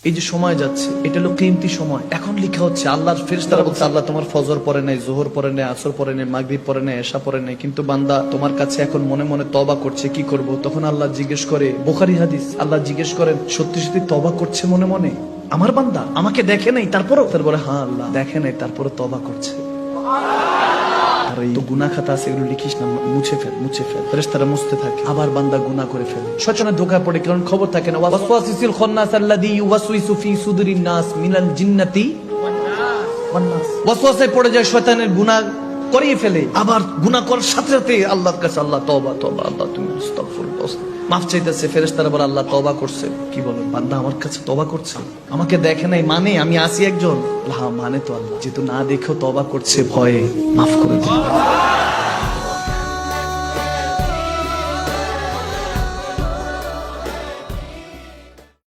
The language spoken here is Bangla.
এই যে সময় যাচ্ছে, এটা হলো কিমতি সময়। এখন লেখা হচ্ছে, আল্লাহর ফেরেশতারা বলছে, আল্লাহ তোমার ফজর পড়ে নাই, যোহর পড়ে নাই, আসর পড়ে নাই, মাগরিব পড়ে নাই, এশা পড়ে নাই, কিন্তু বান্দা তোমার কাছে এখন মনে মনে তওবা করছে, কি করব? তখন আল্লাহ জিজ্ঞেস করে, বুখারী হাদিস, আল্লাহ জিজ্ঞেস করেন, সত্যি সত্যি তওবা করছে মনে মনে আমার বান্দা? আমাকে দেখে নাই তারপরও? তারপরে হ্যাঁ আল্লাহ দেখে নাই, তারপরে তওবা করছে। আর এই তো গুনাহ খাতা আছে, এগুলো লিখিস না, মুছে ফেল, মুছে ফেল। ফেরেশতারা মুছতে থাকে, আবার বান্দা গুনাহ করে ফেলে, শয়তানে ধোঁকা পড়ে, কারণ খবর থাকে না। ওয়াসওয়াসিসিল খান্নাস আল্লাযী ইউওয়াসওয়িসু ফি সুদুরিন নাস মিনাল জিন্নাতি ওয়ান নাস। ওয়াসওয়াসায় পড়ে যায়, শয়তানের গুনাহ করিয়ে ফেলে, আবার গুনাহ করার সাথে সাথে আল্লাহর কাছে আল্লাহ তওবা তওবা, আল্লাহ তুমি আস্তাগফিরুল্লাহ, মাফ চাইতেছে। ফেরেশতারা বলে আল্লাহ তওবা করছে। কি বলে? বান্দা আমার কাছে তওবা করছে, আমাকে দেখে নাই মানে আমি আসি একজন? হ্যাঁ মানে তো আল্লাহ, যেহেতু না দেখেও তওবা করছে, ভয়ে মাফ করে দিন।